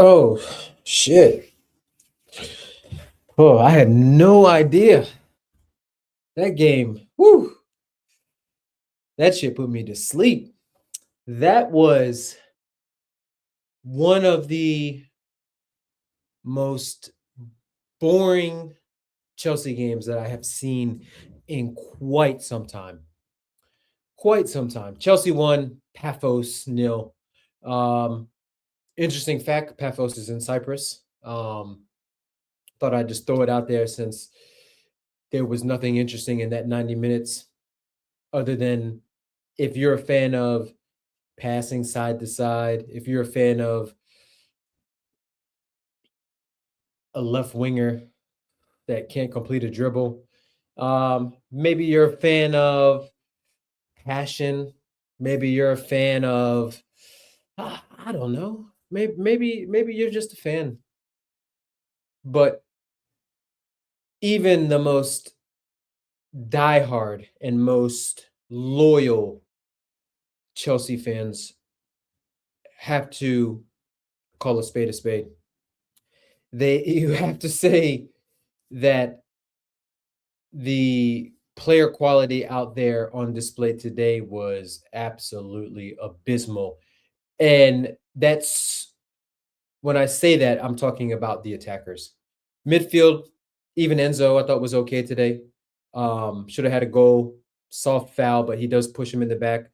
Oh, shit. Oh, I had no idea. That game, whew, that shit put me to sleep. That was one of the most boring Chelsea games that I have seen in quite some time. Quite some time. Chelsea won, Pafos nil. Um, Interesting fact, Pafos is in Cyprus. Thought I'd just throw it out there since there was nothing interesting in that 90 minutes other than if you're a fan of passing side to side, if you're a fan of a left winger that can't complete a dribble, maybe you're a fan of passion, maybe you're a fan of I don't know, maybe you're just a fan. But even the most diehard and most loyal Chelsea fans have to call a spade a spade. You have to say that the player quality out there on display today was absolutely abysmal. And that's when I say that, I'm talking about the attackers. Midfield, even Enzo, I thought was okay today. Should have had a goal, soft foul, but he does push him in the back.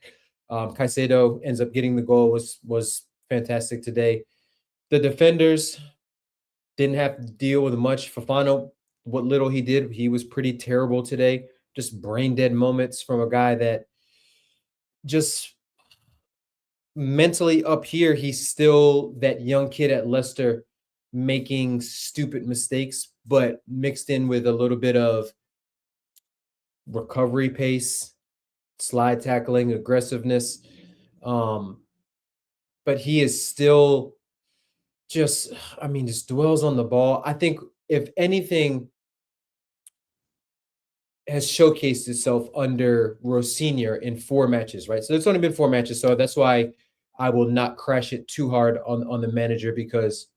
Caicedo ends up getting the goal, was fantastic today. The defenders didn't have to deal with much. Fofana, what little he did, he was pretty terrible today. Just brain dead moments from a guy that just mentally up here, he's still that young kid at Leicester making stupid mistakes, but mixed in with a little bit of recovery pace, slide tackling, aggressiveness. Um, but he is still just, I mean, just dwells on the ball. I think if anything has showcased itself under Rosinha in 4 matches, right? So it's only been 4 matches, so that's why I will not crash it too hard on the manager because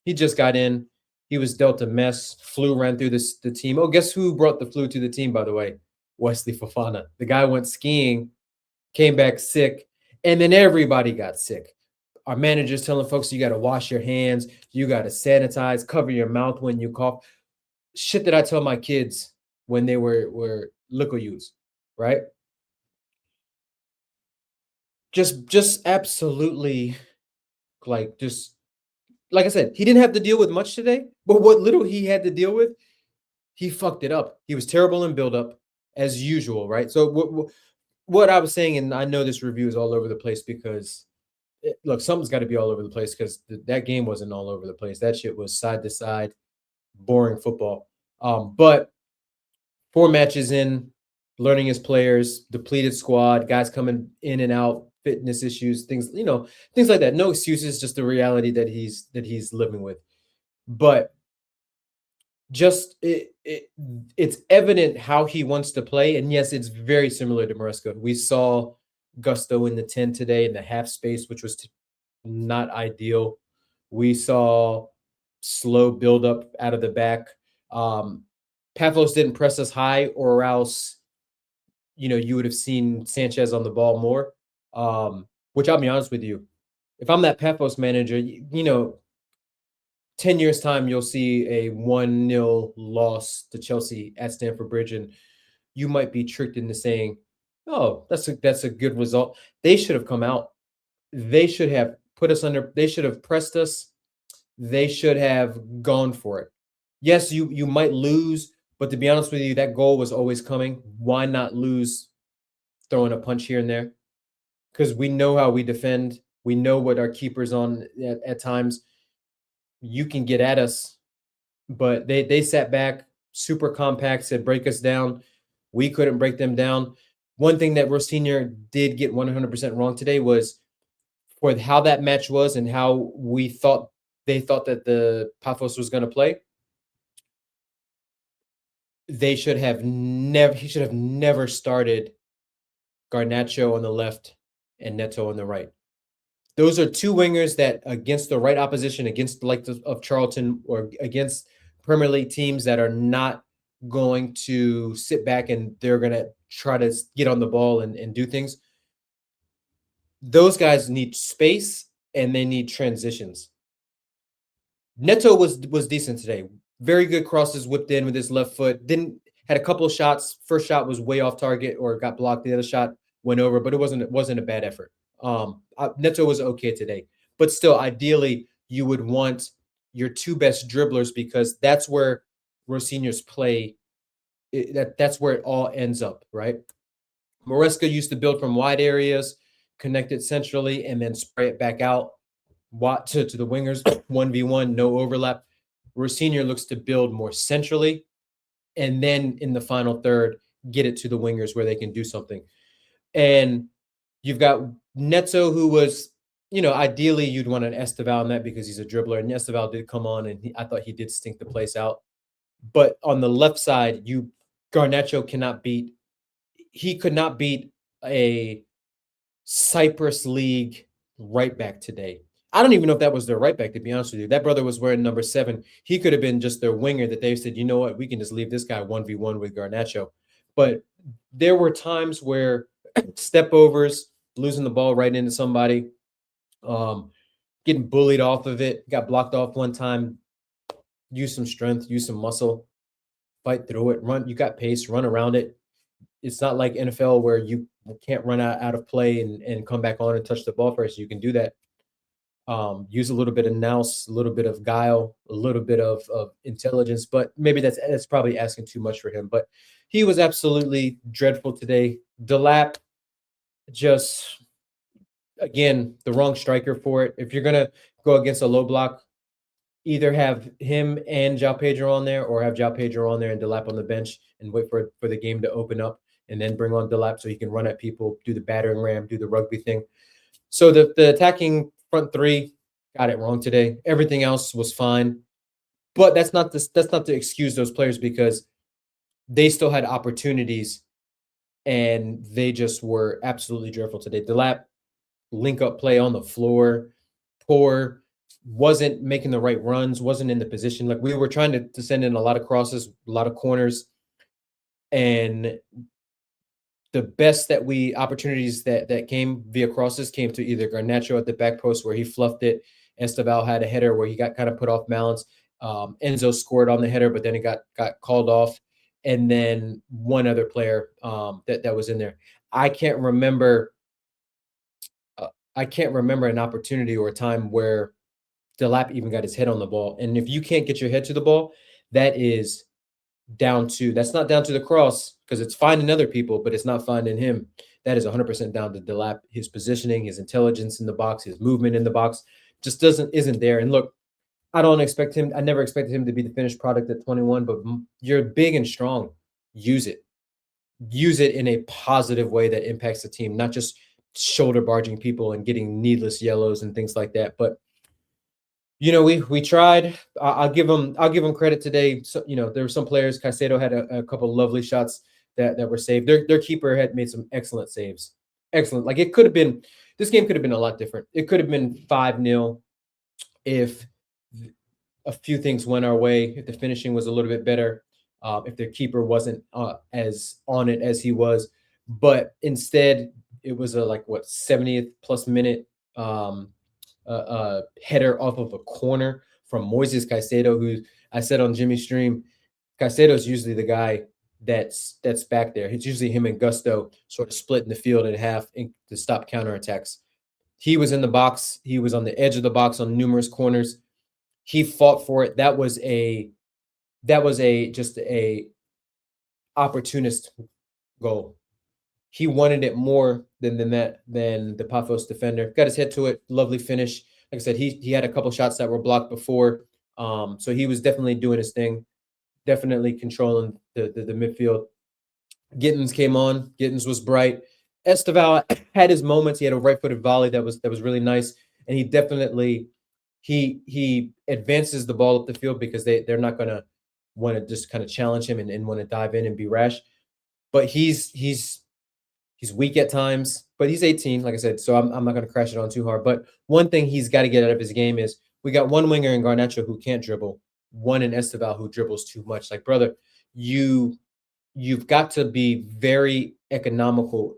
he just got in. He was dealt a mess. Flu ran through the team. Oh, guess who brought the flu to the team, by the way? Wesley Fofana. The guy went skiing, came back sick, and then everybody got sick. Our manager's telling folks you got to wash your hands, you got to sanitize, cover your mouth when you cough. Shit that I tell my kids when they were little youths, right? Just absolutely just like I said, he didn't have to deal with much today, but what little he had to deal with, he fucked it up. He was terrible in build up as usual, right? So what I was saying, and I know this review is all over the place because look, something's got to be all over the place because that game wasn't all over the place. That shit was side to side, boring football. But 4 matches in, learning his players, depleted squad, guys coming in and out, fitness issues, things, things like that. No excuses, just the reality that he's living with. But just it's evident how he wants to play. And yes, it's very similar to Maresca. We saw Gusto in the 10 today in the half space, which was not ideal. We saw slow build up out of the back. Pafos didn't press us high, or else, you would have seen Sanchez on the ball more. Which I'll be honest with you, if I'm that Pafos manager, 10 years time, you'll see a 1-0 loss to Chelsea at Stamford Bridge, and you might be tricked into saying, "Oh, that's a good result." They should have come out. They should have put us under. They should have pressed us. They should have gone for it. Yes, you might lose, but to be honest with you, that goal was always coming. Why not lose throwing a punch here and there? Because we know how we defend. We know what our keeper's on at times. You can get at us, but they sat back, super compact, said break us down. We couldn't break them down. One thing that Rosinha did get 100% wrong today was for how that match was and how they thought that the Pafos was going to play. He should have never started Garnacho on the left and Neto on the right. Those are two wingers that against the right opposition, against the likes of Charlton or against Premier League teams that are not going to sit back and they're going to try to get on the ball and do things. Those guys need space and they need transitions. Neto was decent today. Very good crosses whipped in with his left foot. Had a couple of shots. First shot was way off target or got blocked. The other shot went over, but it wasn't a bad effort. Neto was okay today, but still, ideally, you would want your two best dribblers because that's where Rosinho's play. That's where it all ends up, right? Maresca used to build from wide areas, connect it centrally, and then spray it back out to the wingers, 1v1, no overlap. Rosinho looks to build more centrally, and then in the final third, get it to the wingers where they can do something. And you've got Neto, who was, ideally you'd want an Esteval in that because he's a dribbler, and Esteval did come on, and I thought he did stink the place out. But on the left side, Garnacho could not beat a Cyprus League right back today. I don't even know if that was their right back, to be honest with you. That brother was wearing number 7. He could have been just their winger that they said, you know what, we can just leave this guy 1v1 with Garnacho. But there were times where step overs, losing the ball right into somebody, getting bullied off of it, got blocked off one time, use some strength, use some muscle, fight through it, run. You got pace, run around it. It's not like NFL where you can't run out of play and come back on and touch the ball first. You can do that. Use a little bit of nous, a little bit of guile, a little bit of intelligence, but maybe that's probably asking too much for him. But he was absolutely dreadful today. Delap, just, again, the wrong striker for it. If you're going to go against a low block, either have him and João Pedro on there or have João Pedro on there and Delap on the bench and wait for the game to open up and then bring on Delap so he can run at people, do the battering ram, do the rugby thing. So the attacking front three got it wrong today. Everything else was fine. But that's not to excuse those players because they still had opportunities and they just were absolutely dreadful today. Delap, link up play on the floor, poor, wasn't making the right runs, wasn't in the position. Like we were trying to send in a lot of crosses, a lot of corners, and the best opportunities that came via crosses came to either Garnacho at the back post where he fluffed it. Esteval had a header where he got kind of put off balance. Enzo scored on the header, but then it got called off. And then one other player that was in there. I can't remember an opportunity or a time where Delap even got his head on the ball. And if you can't get your head to the ball, that's not down to the cross because it's finding other people, but it's not finding him. That is 100% down to Delap, his positioning, his intelligence in the box, his movement in the box just isn't there. And look, I never expected him to be the finished product at 21, but you're big and strong. Use it in a positive way that impacts the team, not just shoulder barging people and getting needless yellows and things like that. But we tried. I'll give them credit today. So, there were some players. Caicedo had a couple of lovely shots that were saved. Their keeper had made some excellent saves. Excellent. Like this game could have been a lot different. It could have been 5-0 if a few things went our way, if the finishing was a little bit better, if their keeper wasn't as on it as he was. But instead, it was a 70th plus minute header off of a corner from Moises Caicedo, who I said on Jimmy's stream, Caicedo is usually the guy that's back there. It's usually him and Gusto sort of splitting the field in half to stop counterattacks. He was in the box. He was on the edge of the box on numerous corners. He fought for it. That was just a opportunist goal. He wanted it more than the Pafos defender. Got his head to it. Lovely finish. Like I said, he had a couple shots that were blocked before. So he was definitely doing his thing. Definitely controlling the midfield. Gittins came on. Gittins was bright. Esteval had his moments. He had a right-footed volley that was really nice. And he definitely he advances the ball up the field because they're not going to want to just kind of challenge him and want to dive in and be rash. But he's He's weak at times, but he's 18, like I said, so I'm not going to crash it on too hard. But one thing he's got to get out of his game is we got one winger in Garnacho who can't dribble, one in Esteval who dribbles too much. Like, brother, you've got to be very economical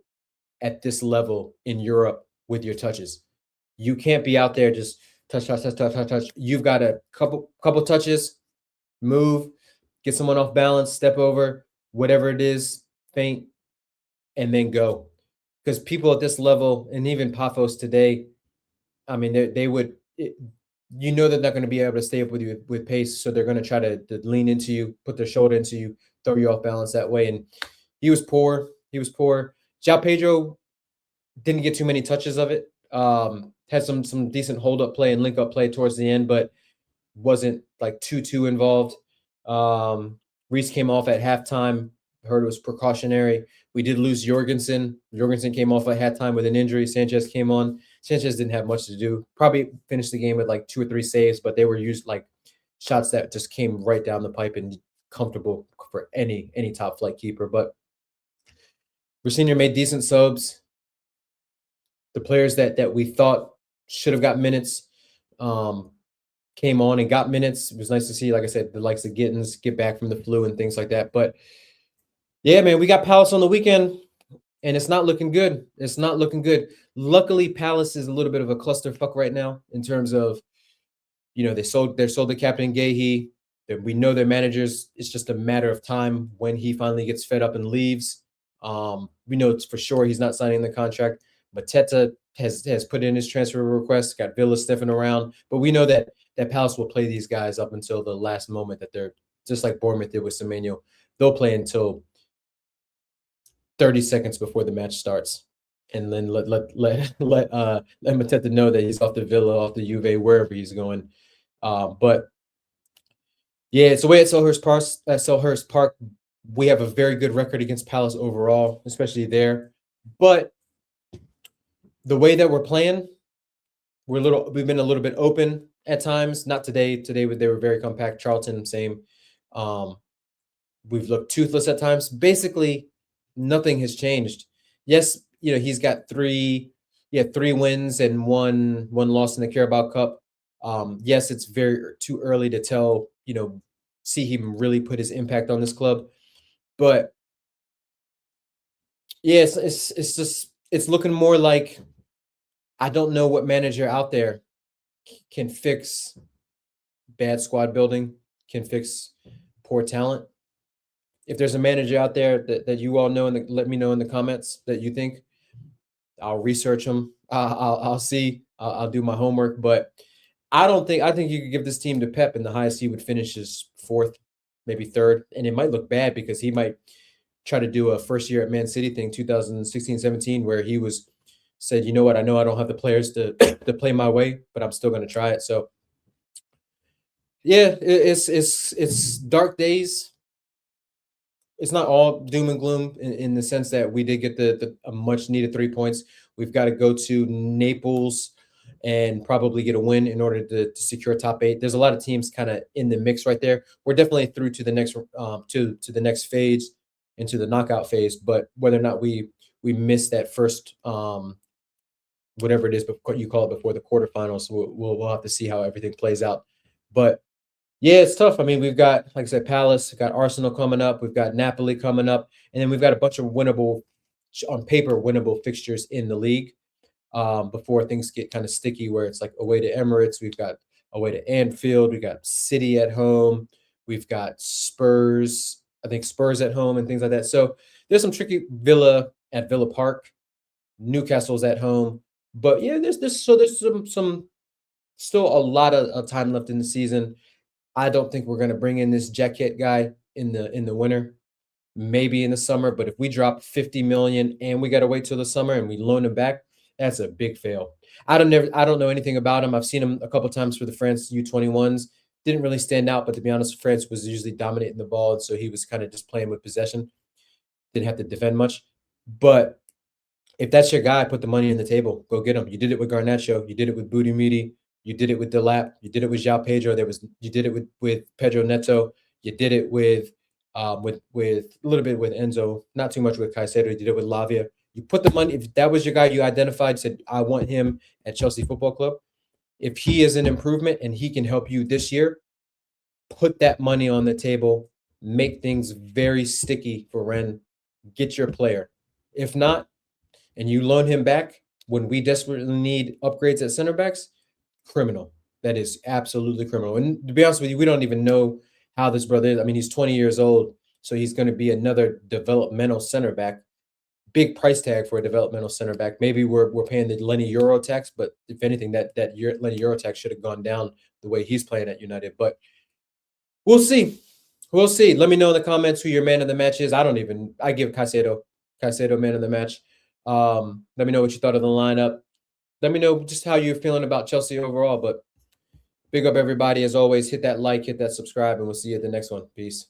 at this level in Europe with your touches. You can't be out there just touch, touch, touch, touch, touch, touch. You've got a couple touches, move, get someone off balance, step over, whatever it is, feint, and then go. Because people at this level, and even Pafos today, I mean, they would, you know, they're not going to be able to stay up with you with pace, so they're going to try to lean into you, put their shoulder into you, throw you off balance that way. And he was poor. He was poor. João Pedro didn't get too many touches of it. Had some decent hold up play and link up play towards the end, but wasn't like too involved. Reese came off at halftime. Heard it was precautionary. We did lose Jorgensen. Jorgensen came off at halftime with an injury. Sanchez came on. Sanchez didn't have much to do. Probably finished the game with like 2 or 3 saves, but they were used like shots that just came right down the pipe and comfortable for any top flight keeper. But Rosenior made decent subs. The players that we thought should have got minutes came on and got minutes. It was nice to see, like I said, the likes of Gittins get back from the flu and things like that. But yeah, man, we got Palace on the weekend, and it's not looking good. It's not looking good. Luckily, Palace is a little bit of a clusterfuck right now in terms of, you know, they sold the captain Gahey. We know their managers. It's just a matter of time when he finally gets fed up and leaves. We know it's for sure he's not signing the contract. Mateta has put in his transfer request, got Villa sniffing around, but we know that Palace will play these guys up until the last moment, that they're just like Bournemouth did with Semenyo. They'll play until 30 seconds before the match starts, and then let Mateta know that he's off to Villa, off to Juve, wherever he's going. But yeah, it's the way at Selhurst Park. We have a very good record against Palace overall, especially there. But the way that we're playing, we've been a little bit open at times. Not today. Today they were very compact. Charlton, same. We've looked toothless at times. Basically, nothing has changed. Yes, you know, he's got 3 wins and one loss in the Carabao Cup. Yes, it's very too early to tell, you know, see him really put his impact on this club. But yeah, it's looking more like, I don't know what manager out there can fix bad squad building, can fix poor talent. If there's a manager out there that you all know, and let me know in the comments that you think. I'll research them. I'll see. I'll do my homework. But I think you could give this team to Pep, and the highest he would finish is 4th, maybe 3rd. And it might look bad because he might try to do a first year at Man City thing, 2016-17, where he said, you know what, I know I don't have the players to play my way, but I'm still going to try it. So yeah, it's dark days. It's not all doom and gloom in the sense that we did get the much needed 3 points. We've got to go to Naples and probably get a win in order to secure top 8. There's a lot of teams kind of in the mix right there. We're definitely through to the next to the next phase, into the knockout phase. But whether or not we miss that first whatever it is you call it before the quarterfinals, we'll have to see how everything plays out. But yeah, it's tough. I mean, we've got, like I said, Palace, we've got Arsenal coming up, we've got Napoli coming up, and then we've got a bunch of on paper, winnable fixtures in the league before things get kind of sticky, where it's like away to Emirates, we've got away to Anfield, we've got City at home, we've got Spurs, I think Spurs at home and things like that. So there's some tricky. Villa at Villa Park, Newcastle's at home. But yeah, there's some still a lot of time left in the season. I don't think we're going to bring in this Jacket guy in the winter, maybe in the summer. But if we drop 50 million and we got to wait till the summer and we loan him back, that's a big fail. I don't know anything about him. I've seen him a couple of times for the France U21s. Didn't really stand out, but to be honest, France was usually dominating the ball, and so he was kind of just playing with possession. Didn't have to defend much. But if that's your guy, put the money on the table. Go get him. You did it with Garnacho. You did it with Booty Meaty. You did it with Delap. You did it with João Pedro. You did it with Pedro Neto. You did it with a little bit with Enzo. Not too much with Caicedo. You did it with Lavia. You put the money. If that was your guy you identified, said, I want him at Chelsea Football Club. If he is an improvement and he can help you this year, put that money on the table, make things very sticky for Ren, get your player. If not, and you loan him back when we desperately need upgrades at center backs, criminal. That is absolutely criminal. And to be honest with you, we don't even know how this brother is. I mean, he's 20 years old, so he's going to be another developmental center back. Big price tag for a developmental center back. Maybe we're paying the Lenny Euro tax, but if anything, that Lenny Euro tax should have gone down the way he's playing at United. But we'll see. We'll see. Let me know in the comments who your man of the match is. I give Caicedo man of the match. Let me know what you thought of the lineup. Let me know just how you're feeling about Chelsea overall. But big up everybody. As always, hit that like, hit that subscribe, and we'll see you at the next one. Peace.